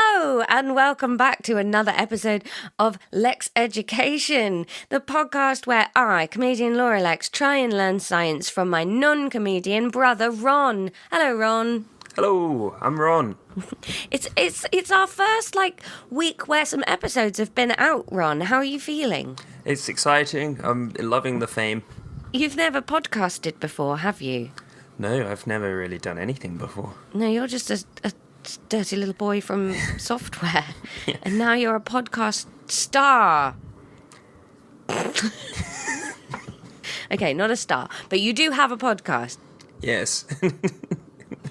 Hello and welcome back to another episode of Lexx Education, the podcast where I, comedian Laura Lexx, try and learn science from my non-comedian brother Ron. Hello, Ron. Hello, I'm Ron. It's our first week where some episodes have been out, Ron. How are you feeling? It's exciting. I'm loving the fame. You've never podcasted before, have you? No, I've never really done anything before. No, you're just a dirty little boy from software. Yeah. And now you're a podcast star. Okay, not a star, but you do have a podcast. Yes.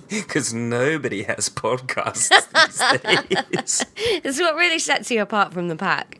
Because nobody has podcasts these days. It's what really sets you apart from the pack.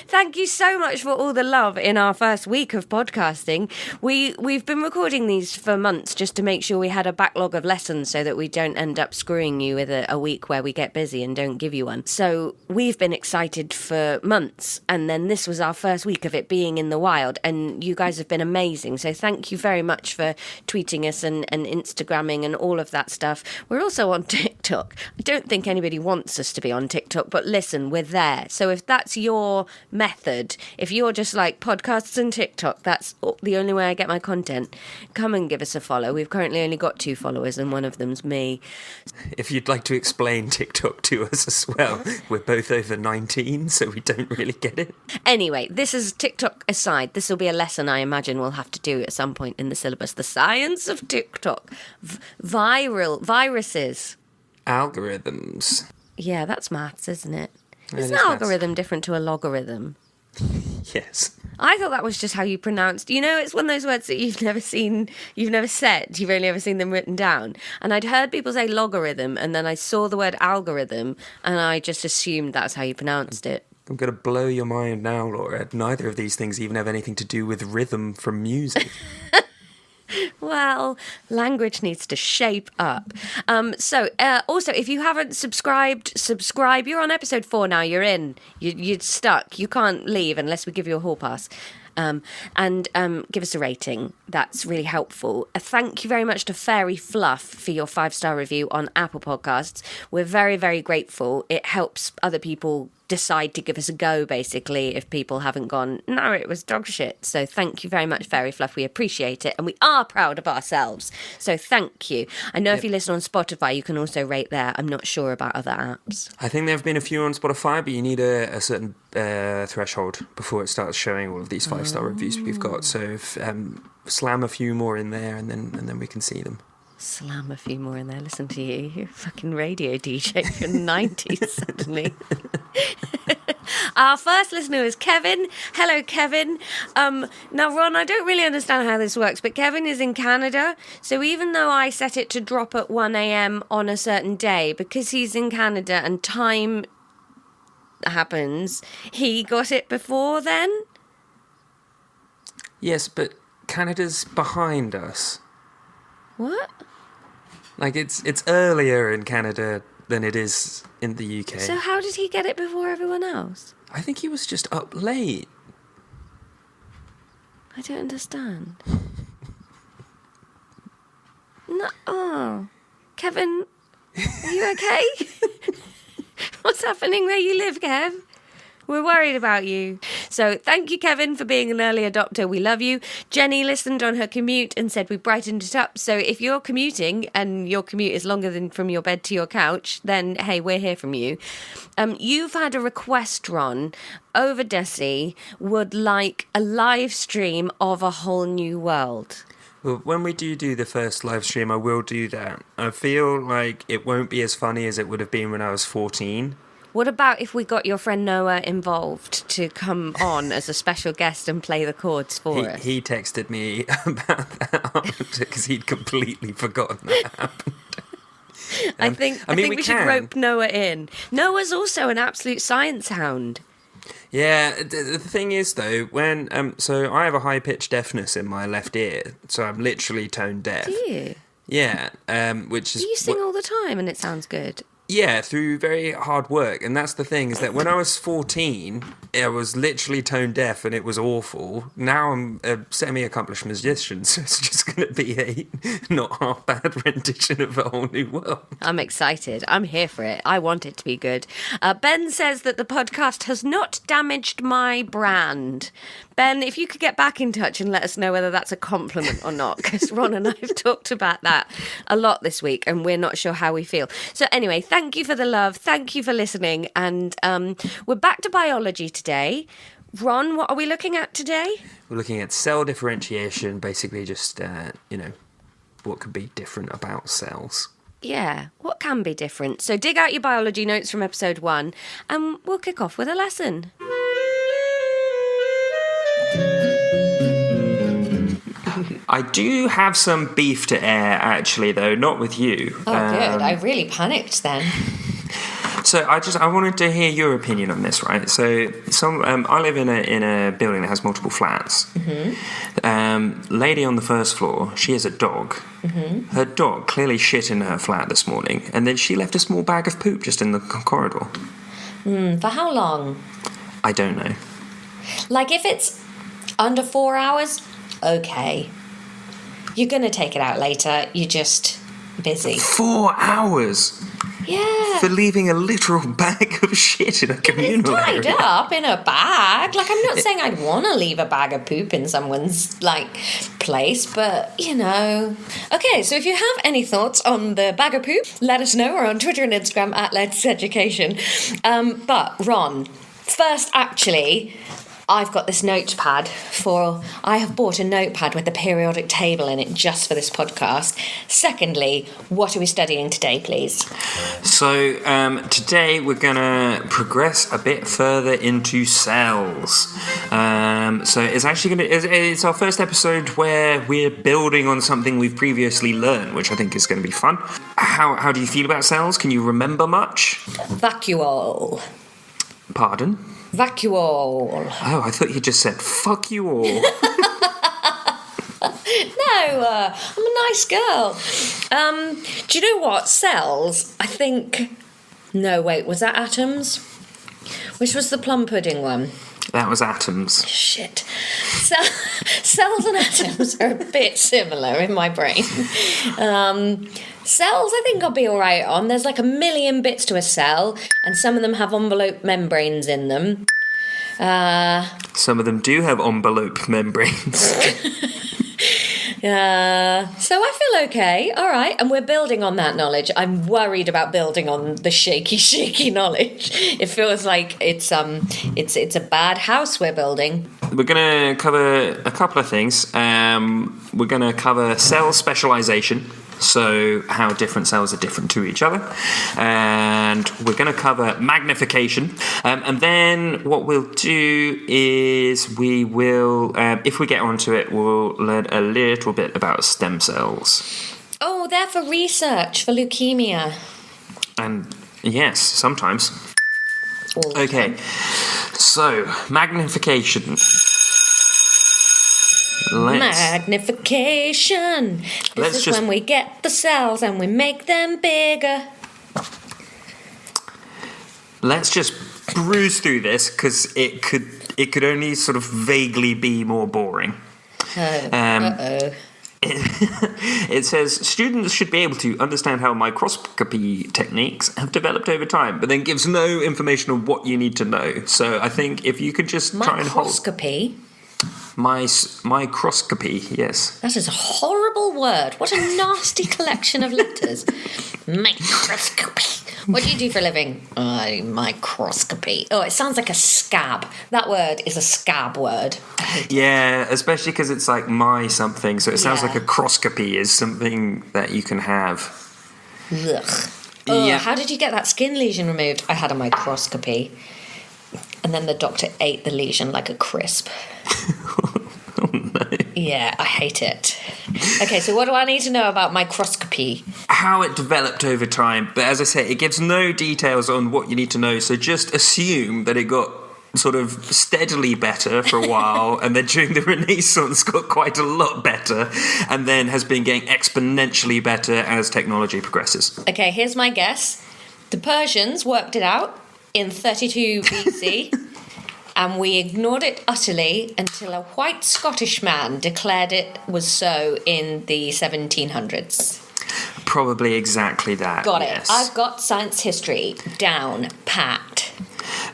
Thank you so much for all the love in our first week of podcasting. We've been recording these for months just to make sure we had a backlog of lessons so that we don't end up screwing you with a week where we get busy and don't give you one. So we've been excited for months, and then this was our first week of it being in the wild, and you guys have been amazing. So thank you very much for tweeting us and Instagramming and all of that stuff. We're also on TikTok. I don't think anybody wants us to be on TikTok, but listen, we're there. So if that's your method, if you're just like podcasts and TikTok, that's the only way I get my content, come and give us a follow. We've currently only got 2 followers and one of them's me. If you'd like to explain TikTok to us as well, we're both over 19, so we don't really get it. Anyway, this is TikTok aside. This will be a lesson I imagine we'll have to do at some point in the syllabus. The science of TikTok. Viruses. Algorithms. Yeah, that's maths, isn't it? It Is is an maths. algorithm different to a logarithm? Yes. I thought that was just how you pronounced. You know, it's one of those words that you've never said. You've only ever seen them written down. And I'd heard people say logarithm, and then I saw the word algorithm, and I just assumed that's how you pronounced it. I'm going to blow your mind now, Laura. Neither of these things even have anything to do with rhythm from music. Well, language needs to shape up. Also, if you haven't subscribed, subscribe. You're on episode 4 now. You're in. You're stuck. You can't leave unless we give you a hall pass. And give us a rating. That's really helpful. Thank you very much to Fairy Fluff for your 5-star review on Apple Podcasts. We're very, very grateful. It helps other people decide to give us a go, basically, if people haven't gone, no, it was dog shit. So thank you very much, Fairy Fluff. We appreciate it, and we are proud of ourselves. So thank you. I know if you listen on Spotify, you can also rate there. I'm not sure about other apps. I think there have been a few on Spotify, but you need a certain threshold before it starts showing all of these 5-star reviews we've got. So if, slam a few more in there, and then we can see them. Slam a few more in there. Listen to you. You're a fucking radio DJ from the 90s suddenly. Our first listener is Kevin. Hello, Kevin. Now, Ron, I don't really understand how this works, but Kevin is in Canada. So even though I set it to drop at 1 a.m. on a certain day, because he's in Canada and time happens, he got it before then? Yes, but Canada's behind us. What? Like, it's earlier in Canada than it is in the UK. So how did he get it before everyone else? I think he was just up late. I don't understand. No. Oh. Kevin, are you okay? What's happening where you live, Kev? We're worried about you. So thank you, Kevin, for being an early adopter. We love you. Jenny listened on her commute and said we brightened it up. So if you're commuting and your commute is longer than from your bed to your couch, then, hey, we're here from you. You've had a request, Ron. Over Desi would like a live stream of A Whole New World. Well, when we do the first live stream, I will do that. I feel like it won't be as funny as it would have been when I was 14. What about if we got your friend Noah involved to come on as a special guest and play the chords for us? He texted me about that because he'd completely forgotten that happened. I think we should rope Noah in. Noah's also an absolute science hound. Yeah, the thing is though, when so I have a high-pitched deafness in my left ear, so I'm literally tone deaf. Do you? Yeah, which is... Do you sing all the time and it sounds good? Yeah, through very hard work. And that's the thing, is that when I was 14, I was literally tone deaf and it was awful. Now I'm a semi-accomplished musician, so it's just going to be a not half bad rendition of A Whole New World. I'm excited. I'm here for it. I want it to be good. Ben says that the podcast has not damaged my brand. Ben, if you could get back in touch and let us know whether that's a compliment or not, because Ron and I have talked about that a lot this week and we're not sure how we feel. So anyway, thank you for the love. Thank you for listening. And we're back to biology today. Ron, what are we looking at today? We're looking at cell differentiation, basically just, what could be different about cells. Yeah, what can be different? So dig out your biology notes from episode 1 and we'll kick off with a lesson. I do have some beef to air, actually, though, not with you. Oh, good. I really panicked then. So I wanted to hear your opinion on this, right? So I live in a building that has multiple flats. Mm-hmm. Lady on the first floor, she has a dog. Mm-hmm. Her dog clearly shit in her flat this morning, and then she left a small bag of poop just in the corridor. For how long? I don't know. Like if it's under 4 hours, okay. You're going to take it out later. You're just busy. 4 hours? Yeah. For leaving a literal bag of shit in a communal area. It's tied up in a bag. Like, I'm not saying I'd want to leave a bag of poop in someone's, place, but, Okay, so if you have any thoughts on the bag of poop, let us know. We're on Twitter and Instagram at Lexx Education. But, Ron, first, actually, I've got this notepad I have bought a notepad with the periodic table in it just for this podcast. Secondly, what are we studying today, please? So today we're going to progress a bit further into cells. So it's actually it's our first episode where we're building on something we've previously learned, which I think is going to be fun. How do you feel about cells? Can you remember much? Vacuole. Pardon? Vacuole. Oh, I thought you just said, fuck you all. No, I'm a nice girl. Do you know what? Cells, I think... No, wait, was that atoms? Which was the plum pudding one? That was atoms. Shit. Cells and atoms are a bit similar in my brain. Cells, I think I'll be all right on. There's like 1 million bits to a cell, and some of them have envelope membranes in them. Some of them do have envelope membranes. So I feel okay. All right. And we're building on that knowledge. I'm worried about building on the shaky knowledge. It feels like it's a bad house we're building. We're going to cover a couple of things. We're going to cover cell specialization. So how different cells are different to each other. And we're going to cover magnification. And then what we'll do is we will, if we get onto it, we'll learn a little bit about stem cells. Oh, they're for research, for leukemia. And yes, sometimes. Okay. So, magnification. Magnification. This is when we get the cells and we make them bigger. Let's just breeze through this because it could only sort of vaguely be more boring. It says students should be able to understand how microscopy techniques have developed over time, but then gives no information on what you need to know. So I think if you could just try and hold... Microscopy? Microscopy, yes. That is a horrible word. What a nasty collection of letters. Microscopy. What do you do for a living? Microscopy. Oh, it sounds like a scab. That word is a scab word. Yeah, especially because it's like my something, so it sounds like a croscopy is something that you can have. Ugh. Oh, yeah. How did you get that skin lesion removed? I had a microscopy. And then the doctor ate the lesion like a crisp. Oh, no. Yeah, I hate it. Okay, so what do I need to know about microscopy? How it developed over time. But as I say, it gives no details on what you need to know. So just assume that it got sort of steadily better for a while, and then during the Renaissance got quite a lot better, and then has been getting exponentially better as technology progresses. Okay, here's my guess. The Persians worked it out in 32 BC, and we ignored it utterly until a white Scottish man declared it was so in the 1700s. Probably exactly that. Got it. Yes. I've got science history down pat.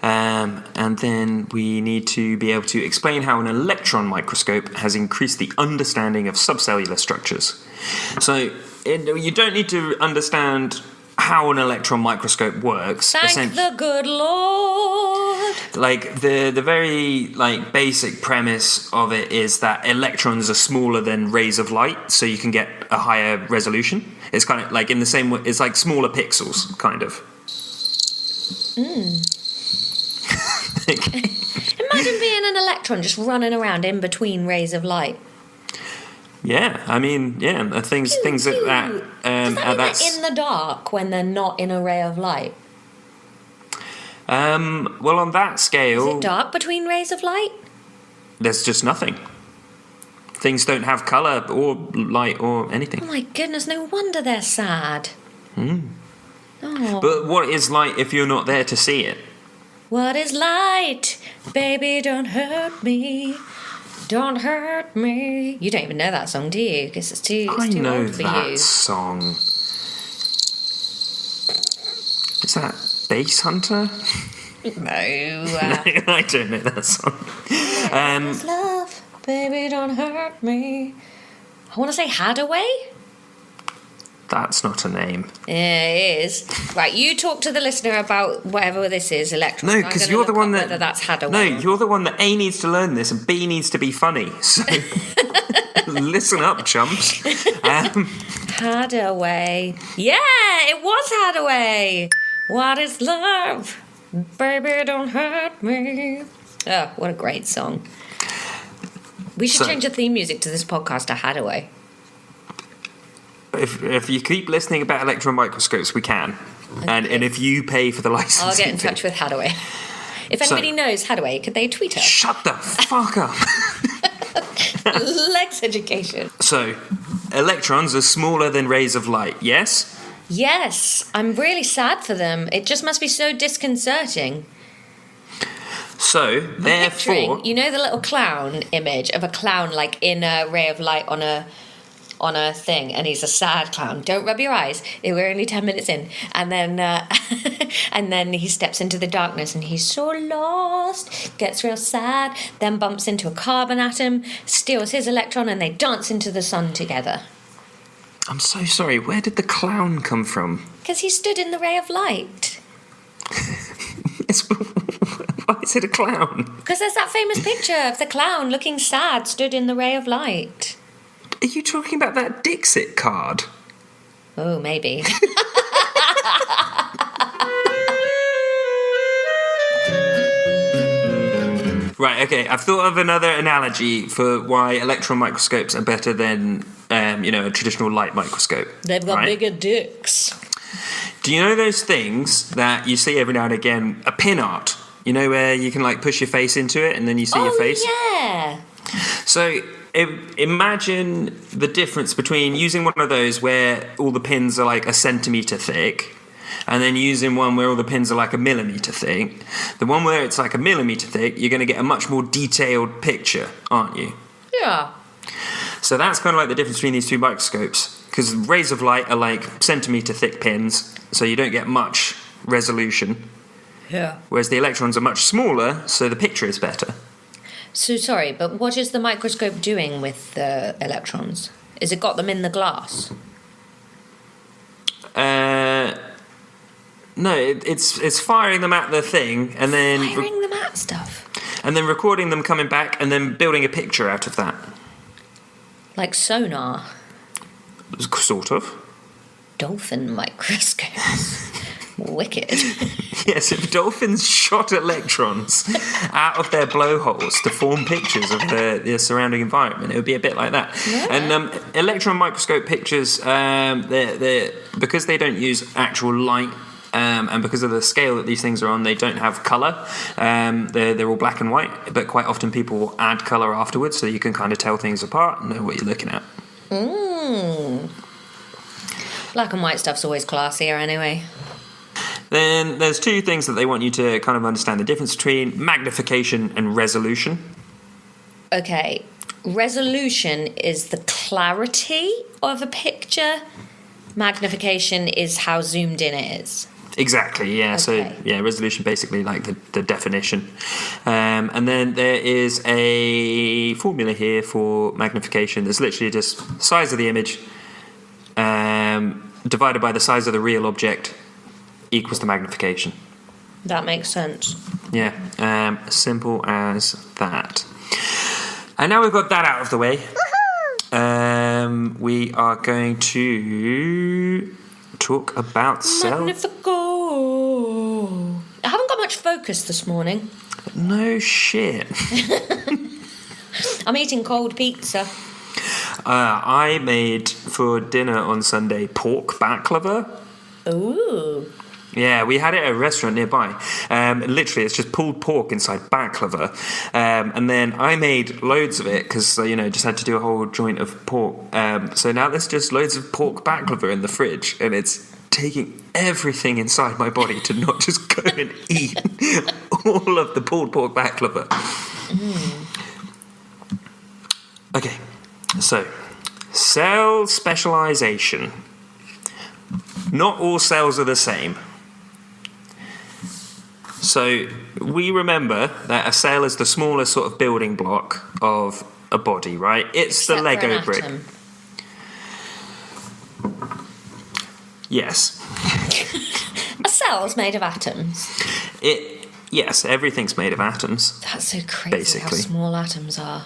And then we need to be able to explain how an electron microscope has increased the understanding of subcellular structures. So you don't need to understand how an electron microscope works. Thank the good Lord. Like the very like basic premise of it is that electrons are smaller than rays of light, so you can get a higher resolution. It's kind of like in the same way, it's like smaller pixels, kind of. Imagine being an electron just running around in between rays of light. Yeah, I mean, yeah, things like that. Does that mean they're in the dark when they're not in a ray of light? Well, on that scale, Is it dark between rays of light? there's just nothing. Things don't have colour or light or anything. Oh my goodness, no wonder they're sad. Oh. But what is light if you're not there to see it? What is light? Baby, don't hurt me. Don't hurt me. You don't even know that song, do you? Because it's too I know old for that you. song. Is that Bass Hunter? No. I don't know that song. Love, baby, don't hurt me. I want to say Haddaway. That's not a name. Yeah, it is. Right, you talk to the listener about whatever this is, electron. No, because you're the one that... whether that's Haddaway. No, you're the one that A needs to learn this and B needs to be funny. So listen up, chumps. Haddaway. Yeah, it was Haddaway. What is love? Baby, don't hurt me. Oh, what a great song. We should change the theme music to this podcast to Haddaway. If you keep listening about electron microscopes, we can. Okay. And if you pay for the licensing I'll get in touch with Haddaway. If anybody knows Haddaway, could they tweet us? Shut the fuck up. Lexx Education. So, electrons are smaller than rays of light, yes? Yes, I'm really sad for them. It just must be so disconcerting. So, therefore... Picturing, you know the little clown image of a clown like in a ray of light on a thing, and he's a sad clown. Don't rub your eyes. We're only 10 minutes in. And then and then he steps into the darkness and he's so lost, gets real sad, then bumps into a carbon atom, steals his electron, and they dance into the sun together. I'm so sorry, where did the clown come from? Because he stood in the ray of light. Why is it a clown? Because there's that famous picture of the clown looking sad stood in the ray of light. Are you talking about that Dixit card? Oh, maybe. Right, okay, I've thought of another analogy for why electron microscopes are better than, a traditional light microscope. They've got bigger dicks. Do you know those things that you see every now and again, a pin art? You know where you can, like, push your face into it and then you see your face? Oh, yeah. So... imagine the difference between using one of those where all the pins are like a centimetre thick and then using one where all the pins are like a millimetre thick. The one where it's like a millimetre thick, you're going to get a much more detailed picture, aren't you? Yeah. So that's kind of like the difference between these two microscopes, because rays of light are like centimetre thick pins, so you don't get much resolution. Yeah. Whereas the electrons are much smaller, so the picture is better. So sorry, but what is the microscope doing with the electrons? Is it got them in the glass? No, it's firing them at the thing and then firing them at stuff, and then recording them coming back and then building a picture out of that. Like sonar. Sort of. Dolphin microscopes. Wicked. Yes, if dolphins shot electrons out of their blowholes to form pictures of the surrounding environment, it would be a bit like that. Yeah. And electron microscope pictures, they're because they don't use actual light, and because of the scale that these things are on, they don't have colour. They're all black and white, but quite often people will add colour afterwards, so you can kind of tell things apart and know what you're looking at. Black and white stuff's always classier anyway. Then there's two things that they want you to kind of understand the difference between magnification and resolution. Okay. Resolution is the clarity of a picture. Magnification is how zoomed in it is. Exactly, yeah. Okay. So, yeah, resolution basically like the definition. And then there is a formula here for magnification. There's literally just size of the image divided by the size of the real object equals the magnification. That makes sense. Yeah, simple as that. And now we've got that out of the way, we are going to talk about cell... Magnifico. I haven't got much focus this morning. No shit. I'm eating cold pizza. I made for dinner on Sunday pork baklava. Ooh. Yeah, we had it at a restaurant nearby. Literally, it's just pulled pork inside baklava. And then I made loads of it because, just had to do a whole joint of pork. So now there's just loads of pork baklava in the fridge, and it's taking everything inside my body to not just go and eat all of the pulled pork baklava. Okay, so cell specialization. Not all cells are the same. So we remember that a cell is the smallest sort of building block of a body, right? It's Except the Lego for an brick. atom. Yes. A cell's made of atoms. Yes, everything's made of atoms. That's so crazy Basically. how small atoms are.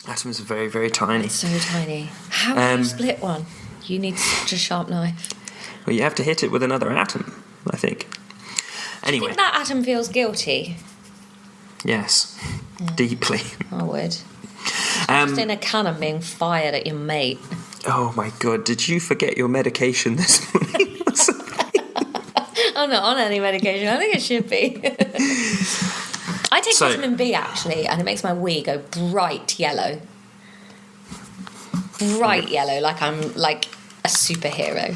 Atoms are very, very tiny. So tiny. How do you split one? You need such a sharp knife. Well, you have to hit it with another atom, I think. I Anyway, think that atom feels guilty. yes, deeply. I would. Just in a cannon being fired at your mate. Oh my god, did you forget your medication this morning? I'm not on any medication. I think it should be. I take vitamin B actually, and it makes my wee go bright yellow. Bright yellow, like I'm like a superhero.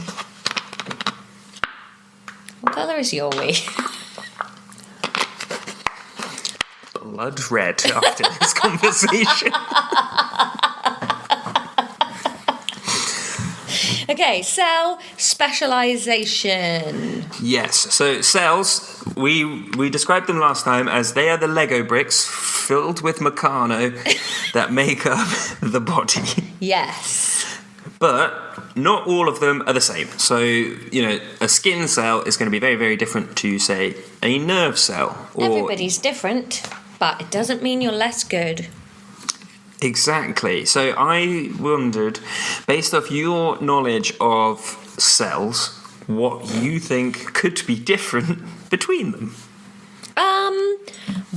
What colour is your wee? Blood red after this conversation. Okay, cell specialization. Yes, so cells, we described them last time as they are the Lego bricks filled with Meccano that make up the body. Yes. But not all of them are the same. So, a skin cell is going to be very, very different to, say, a nerve cell. Or Everybody's different, but it doesn't mean you're less good. Exactly. So I wondered, based off your knowledge of cells, what you think could be different between them.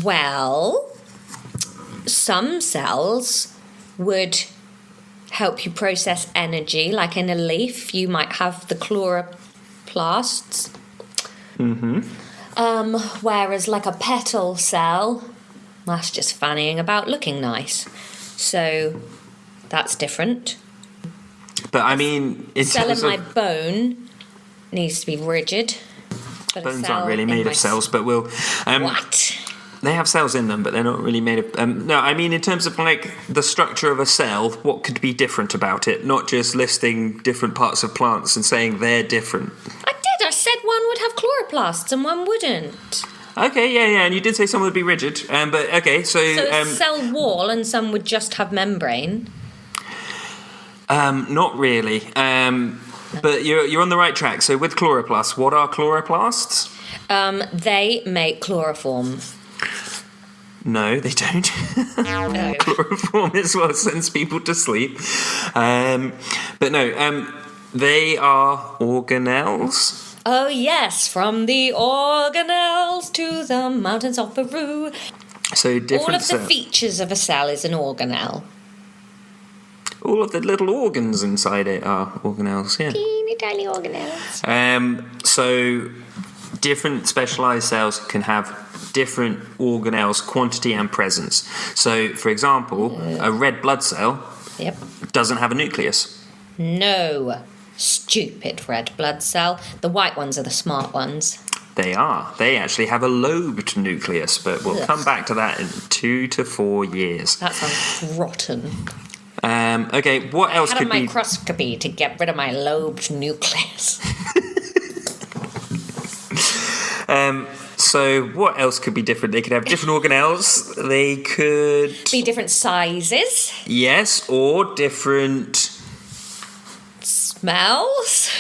Well, some cells would help you process energy, like in a leaf, you might have the chloroplasts. Whereas like a petal cell, that's just fannying about looking nice. So that's different. But I mean, in Cell in terms my of bone needs to be rigid. But a bones cell aren't really in made my of cells, but we'll. What? They have cells in them, but they're not really made of. No, I mean in terms of like the structure of a cell, what could be different about it? Not just listing different parts of plants and saying they're different. I did. I said one would have chloroplasts and one wouldn't. Okay, yeah, and you did say some would be rigid, but okay, so a cell wall and some would just have membrane. Not really, but you're on the right track. So with chloroplasts, what are chloroplasts? They make chloroform. No, they don't. No. Chloroform is what sends people to sleep. But no, they are organelles. Oh yes, from the organelles to the mountains of Peru. So different All of the cells. features of a cell is an organelle. All of the little organs inside it are organelles, yeah. Teeny tiny organelles. So different specialized cells can have different organelles, quantity and presence. So, for example, a red blood cell Yep. doesn't have a nucleus. No. Stupid red blood cell. The white ones are the smart ones. They are. They actually have a lobed nucleus, but we'll come back to that in 2 to 4 years. That sounds rotten. Okay, what else could be... I had a microscopy to get rid of my lobed nucleus. So what else could be different? They could have different organelles. They could... Be different sizes. Yes, or different... Smells.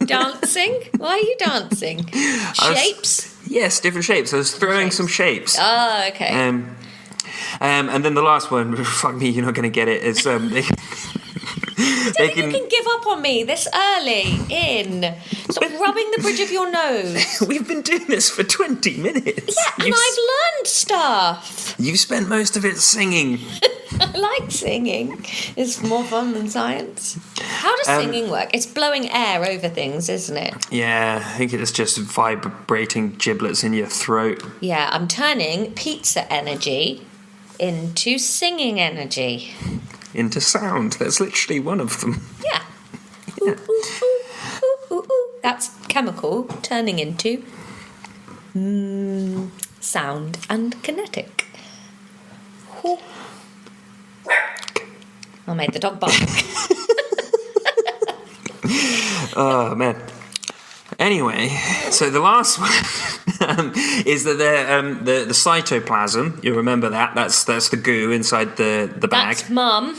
Dancing. Why are you dancing? Shapes. Yes, different shapes. I was throwing some shapes. Oh, okay. And then the last one, fuck me, you're not going to get it, is... You can give up on me this early in. Stop rubbing the bridge of your nose. We've been doing this for 20 minutes. Yeah, and I've learned stuff. You've spent most of it singing. I like singing. It's more fun than science. How does singing work? It's blowing air over things, isn't it? Yeah, I think it's just vibrating giblets in your throat. Yeah, I'm turning pizza energy into singing energy. Into sound. That's literally one of them. Yeah. Yeah. Ooh, ooh, ooh, ooh, ooh. That's chemical turning into sound and kinetic. Ooh. I made the dog bark. Oh, man. Anyway, so the last one is that the cytoplasm. You remember that? That's the goo inside the bag. That's mum.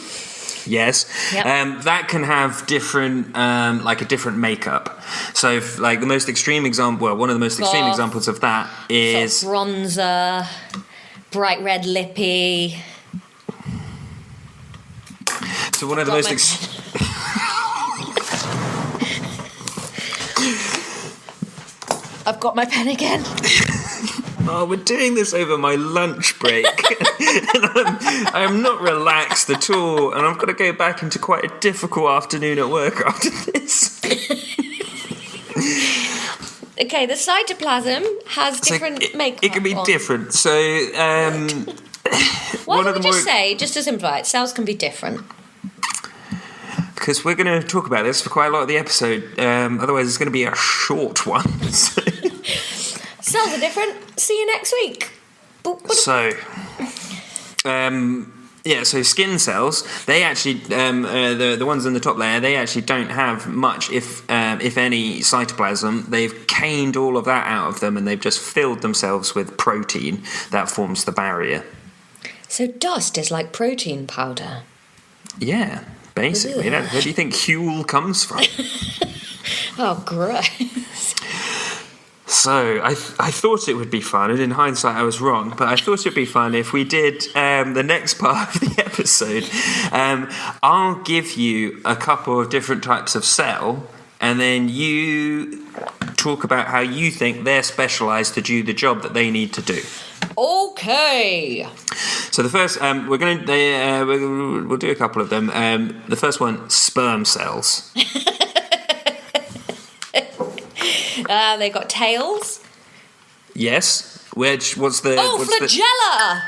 Yes. Yep. That can have different, like a different makeup. So, like the most extreme example, well, one of the most extreme examples of that is sort of bronzer, bright red lippy. So one of the most. I've got my pen again. Oh, we're doing this over my lunch break. And I'm not relaxed at all. And I've got to go back into quite a difficult afternoon at work after this. Okay, the cytoplasm has different makeup. It can be different. So, why don't we just say, just to simplify it, cells can be different. Because we're going to talk about this for quite a lot of the episode. Otherwise, it's going to be a short one. Cells are different. See you next week. So, so skin cells, they actually, the ones in the top layer, they actually don't have much, if any, cytoplasm. They've caned all of that out of them, and they've just filled themselves with protein that forms the barrier. So dust is like protein powder? Yeah, basically. Where do you think Huel comes from? Oh, gross. So, I thought it would be fun, and in hindsight I was wrong, but I thought it would be fun if we did the next part of the episode. I'll give you a couple of different types of cell, and then you talk about how you think they're specialised to do the job that they need to do. Okay. So the first, we'll do a couple of them. The first one, sperm cells. They got tails. Yes. What's the... flagella!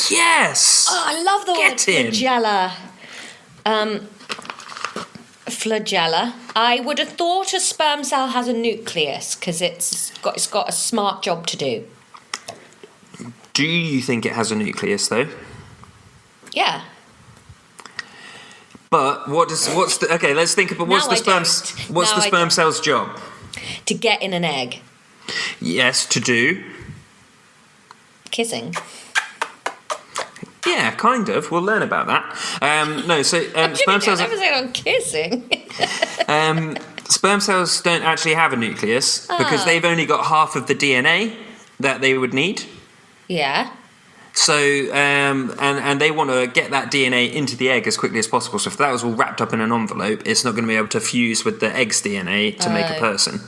Yes! Oh, I love the word flagella. Flagella. I would have thought a sperm cell has a nucleus, because it's got a smart job to do. Do you think it has a nucleus, though? Yeah. But okay, let's think about what's the sperm cell's job? To get in an egg. Yes, to do. Kissing. Yeah, kind of. We'll learn about that. Sperm cells. Never said on kissing. Sperm cells don't actually have a nucleus because they've only got half of the DNA that they would need. Yeah. So, and they want to get that DNA into the egg as quickly as possible. So if that was all wrapped up in an envelope, it's not going to be able to fuse with the egg's DNA to make a person.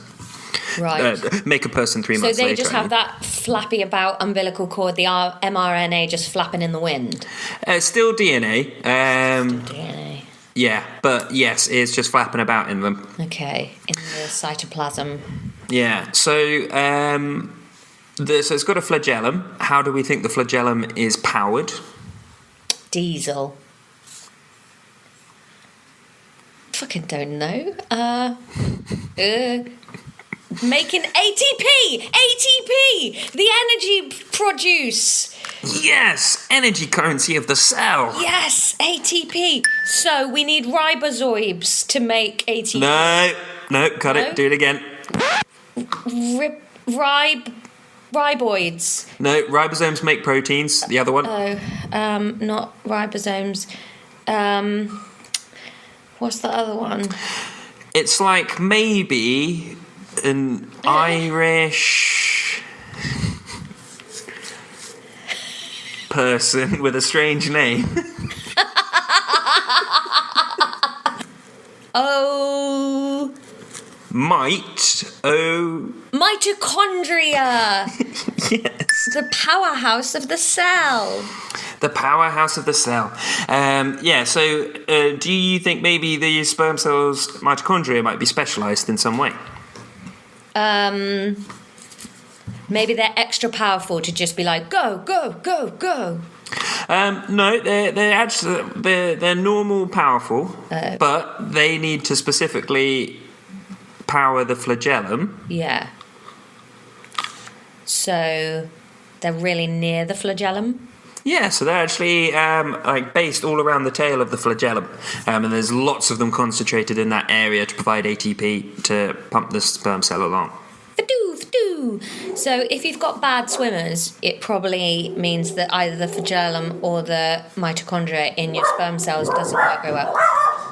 Right. Make a person 3 months later. So they just have that flappy about umbilical cord, the mRNA just flapping in the wind. Still DNA. Still DNA. Yeah, but yes, it's just flapping about in them. Okay, in the cytoplasm. Yeah, so it's got a flagellum. How do we think the flagellum is powered? Diesel. Fucking don't know. Making ATP, the energy produce. Yes, energy currency of the cell. Yes, ATP. So we need ribosomes to make ATP. No, cut it. Do it again. Riboids. No, ribosomes make proteins. The other one. Not ribosomes. What's the other one? It's like maybe an Irish person with a strange name. Mitochondria. Yes. The powerhouse of the cell. The powerhouse of the cell. So do you think maybe the sperm cell's mitochondria might be specialised in some way? Maybe they're extra powerful to just be like, go, go, go, go. No, they're normal powerful, but they need to specifically power the flagellum. Yeah. So they're really near the flagellum? Yeah, so they're actually based all around the tail of the flagellum, and there's lots of them concentrated in that area to provide ATP to pump the sperm cell along. Fadoo. So if you've got bad swimmers, it probably means that either the flagellum or the mitochondria in your sperm cells doesn't work very well.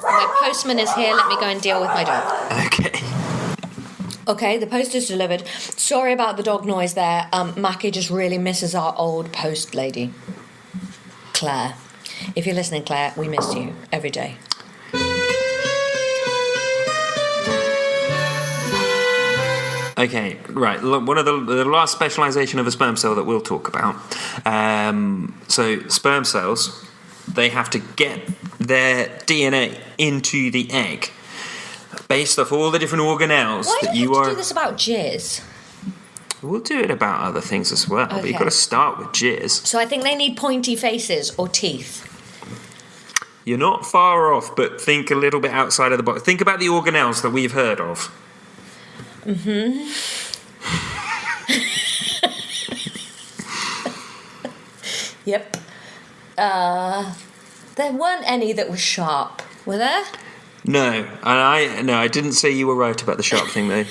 My postman is here. Let me go and deal with my dog. Okay, the post is delivered. Sorry about the dog noise there. Mackie just really misses our old post lady, Claire. If you're listening, Claire, we miss you every day. Okay, right. One of the last specialisation of a sperm cell that we'll talk about. So sperm cells, they have to get their DNA into the egg based off all the different organelles Why that do you we have are. to do this about jizz? We'll do it about other things as well, but Okay. you've got to start with jizz. So I think they need pointy faces or teeth. You're not far off, but think a little bit outside of the box. Think about the organelles that we've heard of. Mm-hmm. Yep. There weren't any that were sharp, were there? No, I didn't say you were right about the sharp thing though.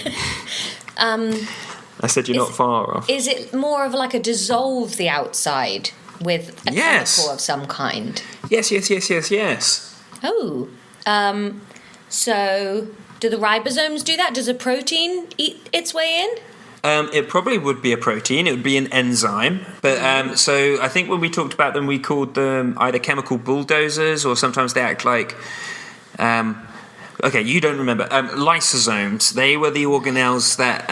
I said you're not far off. Is it more of like a dissolve the outside with a chemical of some kind? Yes. Oh. So do the ribosomes do that? Does a protein eat its way in? It probably would be a protein. It would be an enzyme. But so I think when we talked about them, we called them either chemical bulldozers or sometimes they act like. Okay, you don't remember. Lysosomes. They were the organelles that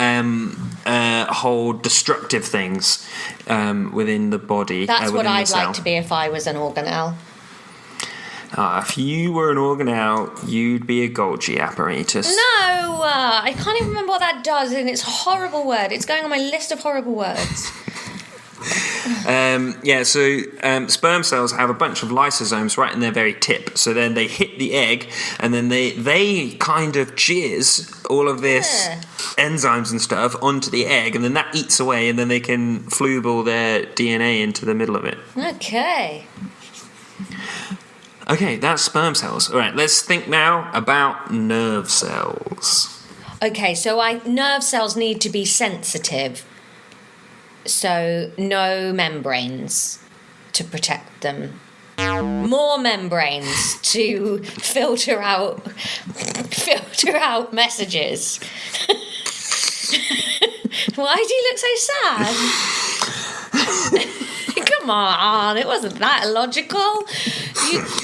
hold destructive things within the body. That's what I'd cell. like to be if I was an organelle. If you were an organelle, you'd be a Golgi apparatus. No! I can't even remember what that does, and it's a horrible word. It's going on my list of horrible words. Sperm cells have a bunch of lysosomes right in their very tip. So then they hit the egg, and then they kind of jizz all of this enzymes and stuff onto the egg, and then that eats away, and then they can flubble their DNA into the middle of it. Okay, that's sperm cells. All right, let's think now about nerve cells. Okay, so nerve cells need to be sensitive. So no membranes to protect them. More membranes to filter out messages. Why do you look so sad? Come on, it wasn't that illogical.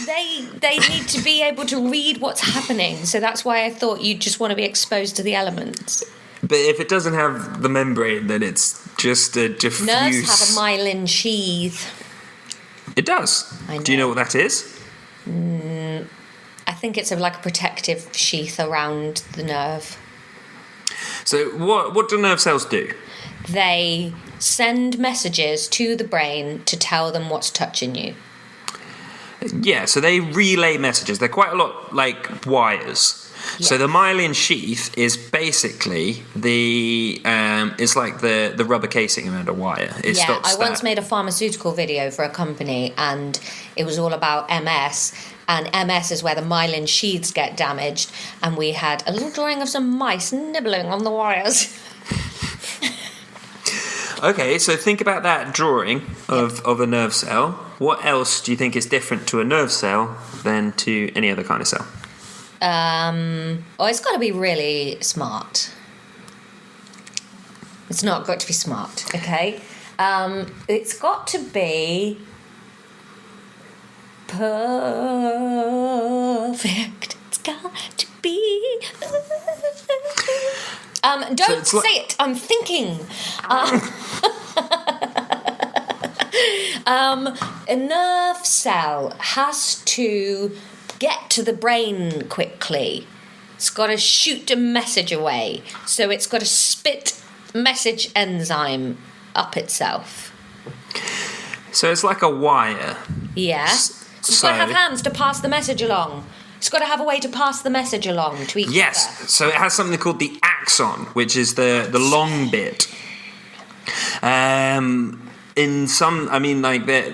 They need to be able to read what's happening, so that's why I thought you'd just want to be exposed to the elements. But if it doesn't have the membrane, then it's just a diffuse... Nerves have a myelin sheath. It does. I know. Do you know what that is? I think it's like a protective sheath around the nerve. So what do nerve cells do? They send messages to the brain to tell them what's touching you. Yeah, so they relay messages. They're quite a lot like wires. So the myelin sheath is basically it's like the rubber casing around a wire. It stops I once made a pharmaceutical video for a company, and it was all about MS. And MS is where the myelin sheaths get damaged, and we had a little drawing of some mice nibbling on the wires. Okay, so think about that drawing of a nerve cell. What else do you think is different to a nerve cell than to any other kind of cell? It's got to be really smart. It's not got to be smart, okay? It's got to be perfect. It's got to be. Don't say it. I'm thinking. A nerve cell has to get to the brain quickly. It's got to shoot a message away. So it's got to spit message enzyme up itself. So it's like a wire. Yeah. It's got to have hands to pass the message along. It's got to have a way to pass the message along to each other. Yes. So it has something called the axon, which is the long bit. In some,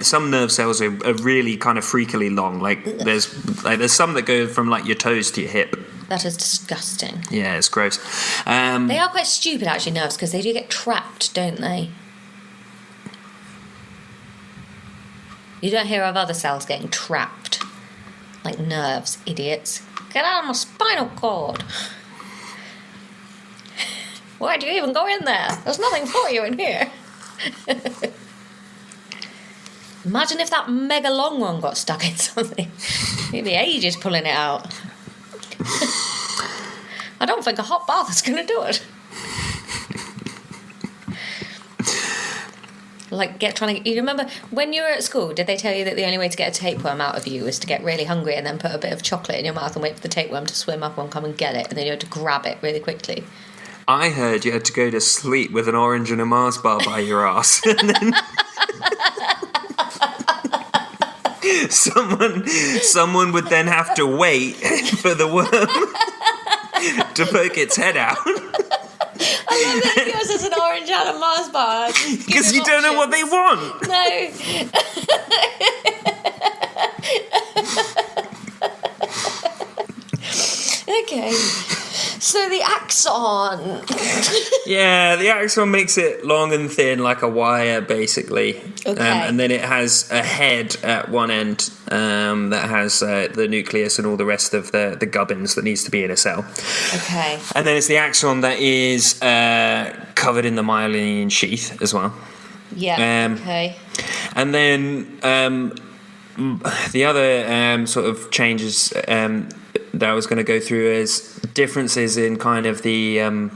some nerve cells are really kind of freakily long. There's some that go from like your toes to your hip. That is disgusting. Yeah, it's gross. They are quite stupid, actually, nerves, because they do get trapped, don't they? You don't hear of other cells getting trapped. Like nerves, idiots. Get out of my spinal cord. Why do you even go in there? There's nothing for you in here. Imagine if that mega long one got stuck in something. It'd be ages pulling it out. I don't think a hot bath is going to do it. You remember when you were at school, did they tell you that the only way to get a tapeworm out of you was to get really hungry and then put a bit of chocolate in your mouth and wait for the tapeworm to swim up and come and get it, and then you had to grab it really quickly? I heard you had to go to sleep with an orange and a Mars bar by your ass, and then someone would then have to wait for the worm to poke its head out. I love that yours is an orange and a Mars bar. Because you don't know what they want. No. Okay. So the axon. Yeah, the axon makes it long and thin like a wire, basically. Okay. And then it has a head at one end that has the nucleus and all the rest of the gubbins that needs to be in a cell. Okay. And then it's the axon that is covered in the myelin sheath as well. Yeah. Okay. And then the other sort of changes that I was going to go through is differences in kind of the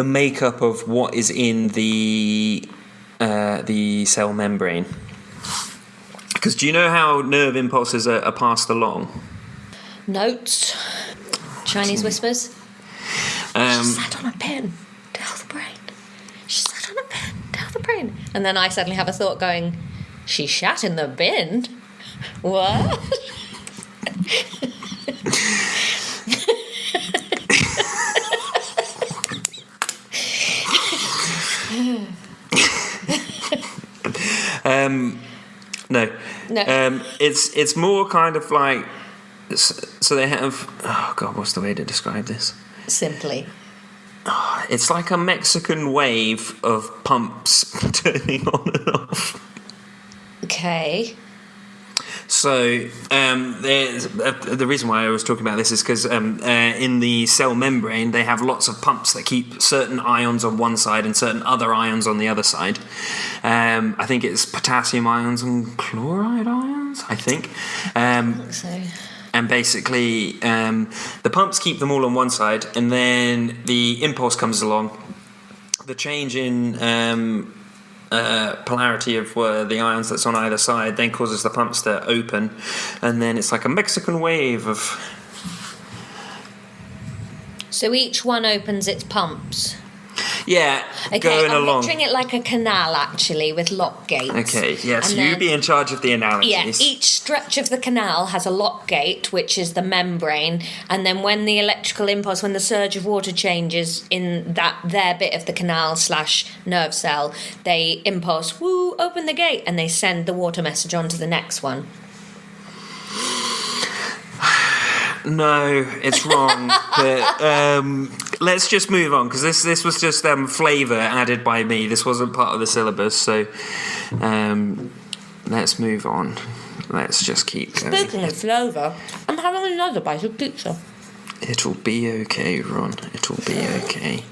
makeup of what is in the cell membrane. Because do you know how nerve impulses are passed along? Notes. Chinese whispers. She sat on a pin. Tell the brain. She sat on a pin. Tell the brain. And then I suddenly have a thought going, she shat in the bin? What? No. It's more kind of like, so they have, oh God, what's the way to describe this? Simply. It's like a Mexican wave of pumps turning on and off. Okay. So the reason why I was talking about this is because in the cell membrane they have lots of pumps that keep certain ions on one side and certain other ions on the other side. I think it's potassium ions and chloride ions, I think. I think so. And basically the pumps keep them all on one side, and then the impulse comes along. The change in polarity of the ions that's on either side then causes the pumps to open, and then it's like a Mexican wave of... So each one opens its pumps? Yeah, Okay, going I'm along. picturing it like a canal, actually, with lock gates. Okay, yes, And you then- be in charge of the analogies. Yeah, each stretch of the canal has a lock gate, which is the membrane, and then when the electrical impulse, when the surge of water changes in their bit of the canal / nerve cell, they impulse, woo, open the gate, and they send the water message on to the next one. No, it's wrong. But let's just move on, because this was just flavour added by me. This wasn't part of the syllabus, so let's move on. Let's just keep going. Speaking of flavour, I'm having another bite of pizza. It'll be okay, Ron. It'll be okay.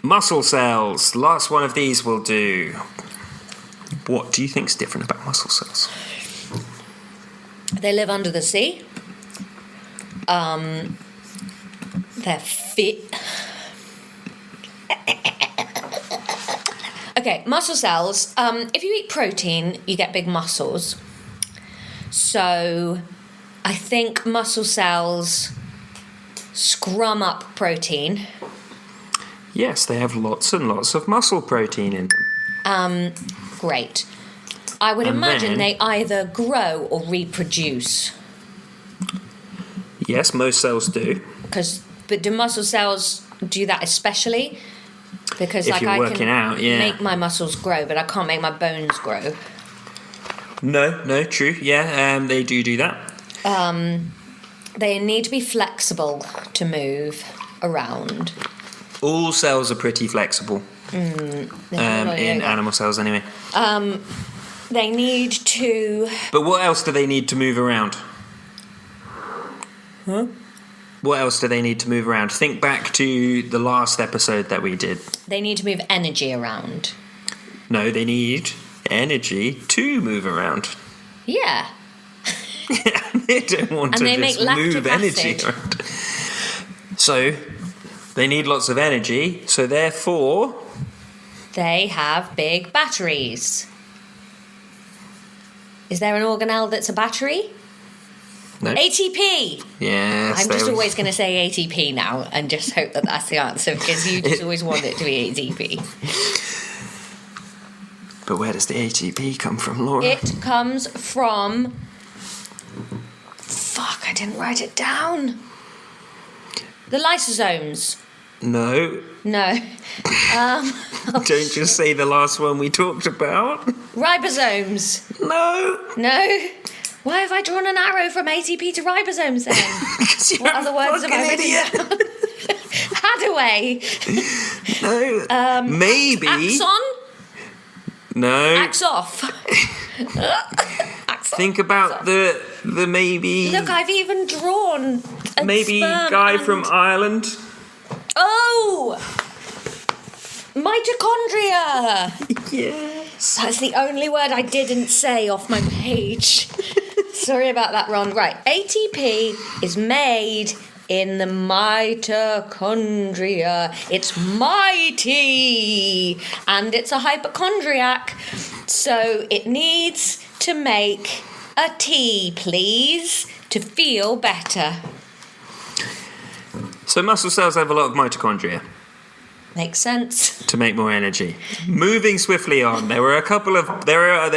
Muscle cells. Last one of these will do. What do you think's different about muscle cells? They live under the sea. They're fit. Okay, muscle cells. If you eat protein, you get big muscles. So I think muscle cells scrum up protein. Yes, they have lots and lots of muscle protein in them. Great. I would And imagine then- they either grow or reproduce. Yes, most cells do. But do muscle cells do that especially? Because If like you're I working can out, yeah. make my muscles grow, but I can't make my bones grow. No, true. Yeah, they do that. They need to be flexible to move around. All cells are pretty flexible. In animal cells, anyway. They need to. But what else do they need to move around? Huh? What else do they need to move around? Think back to the last episode that we did. They need to move energy around. No, they need energy to move around. Yeah. They don't want And to they just make move lactic energy acid. around. So, they need lots of energy, so therefore... They have big batteries. Is there an organelle that's a battery? No. ATP! Yes. I'm just always going to say ATP now and just hope that that's the answer because you just always want it to be ATP. But where does the ATP come from, Laura? It comes from... Fuck, I didn't write it down. The lysosomes. No. No. Don't just say the last one we talked about. Ribosomes. No. No. Why have I drawn an arrow from ATP to ribosomes then? Because you're What other words a have I fucking written idiot. down? Haddaway. No. Maybe. Axon. No. Axe off. Think about the maybe. Look, I've even drawn a Maybe sperm guy and- from Ireland. Oh! Mitochondria! Yes. That's the only word I didn't say off my page. Sorry about that, Ron. Right, ATP is made in the mitochondria. It's mighty! And it's a hypochondriac. So it needs to make a tea, please, to feel better. So muscle cells have a lot of mitochondria Makes sense. to make more energy. Moving swiftly on, there are a couple of there are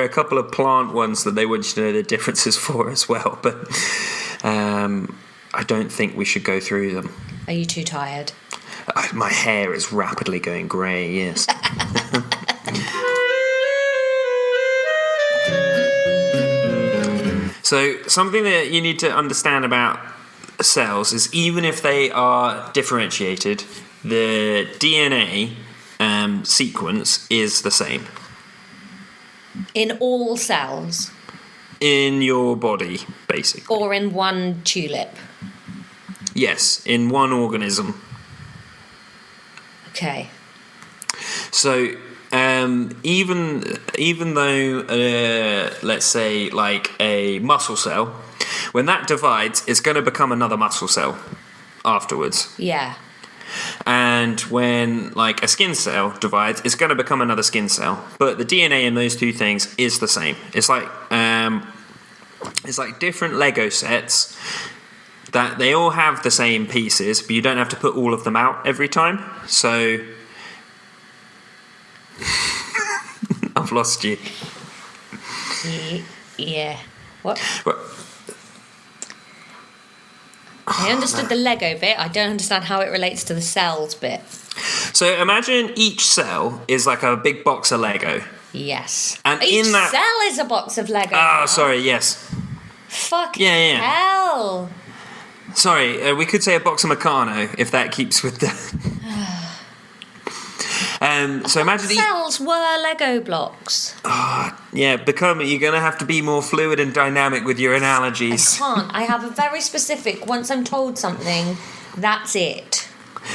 a couple of plant ones that they want you to know the differences for as well, but I don't think we should go through them. Are you too tired? My hair is rapidly going grey. Yes. So something that you need to understand about cells is even if they are differentiated, the DNA sequence is the same In all cells? in your body, basically. Or in one tulip? Yes, in one organism. Okay. So even though let's say like a muscle cell, when that divides, it's going to become another muscle cell afterwards. Yeah. And when like a skin cell divides, it's going to become another skin cell. But the DNA in those two things is the same. It's like different Lego sets that they all have the same pieces, but you don't have to put all of them out every time. So I've lost you. Yeah. What? But, I understood the Lego bit. I don't understand how it relates to the cells bit. so imagine each cell is like a big box of Lego. Yes. And Each in that cell is a box of Lego. Oh, sorry, yes. Fuck Yeah. hell. Sorry, we could say a box of Meccano if that keeps with the. So imagine Cells were Lego blocks. you're going to have to be more fluid and dynamic with your analogies. I can't. I have a very specific. Once I'm told something, that's it.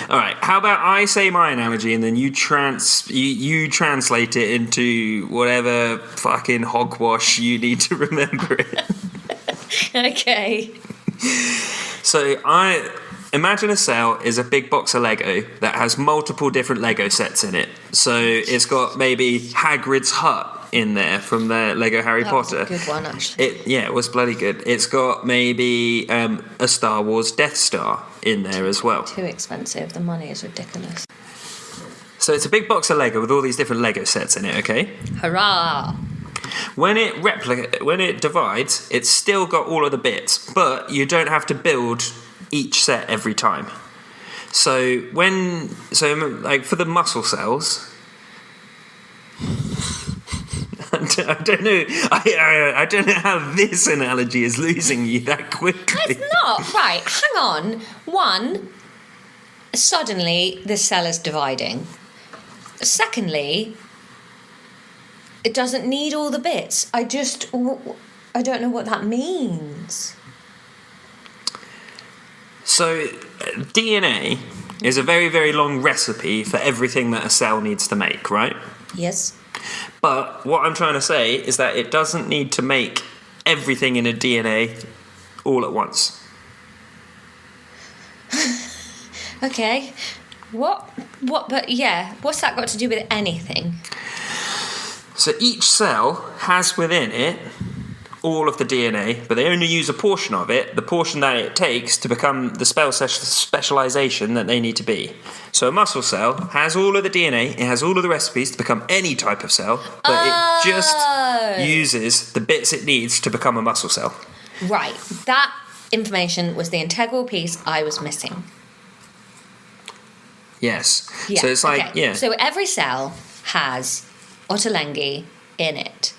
All right. How about I say my analogy and then you translate it into whatever fucking hogwash you need to remember it. Okay. So I imagine a cell is a big box of Lego that has multiple different Lego sets in it. So it's got maybe Hagrid's hut in there from the Lego Harry Potter. That was a good one, actually. It was bloody good. It's got maybe a Star Wars Death Star in there as well. Too expensive. The money is ridiculous. So it's a big box of Lego with all these different Lego sets in it, okay? Hurrah! When it divides, it's still got all of the bits, but you don't have to build each set every time. So for the muscle cells, I don't know. I don't know how this analogy is losing you that quickly. It's not right. Hang on. One, suddenly this cell is dividing. Secondly, it doesn't need all the bits. I don't know what that means. So DNA is a very, very long recipe for everything that a cell needs to make, right? Yes. But what I'm trying to say is that it doesn't need to make everything in a DNA all at once. Okay. What? But yeah, what's that got to do with anything? So each cell has within it all of the DNA, but they only use a portion of it, the portion that it takes to become the specialization that they need to be. So a muscle cell has all of the DNA, it has all of the recipes to become any type of cell, but it just uses the bits it needs to become a muscle cell. Right. That information was the integral piece I was missing. Yes. Yeah. So it's like, okay. So every cell has Ottolenghi in it.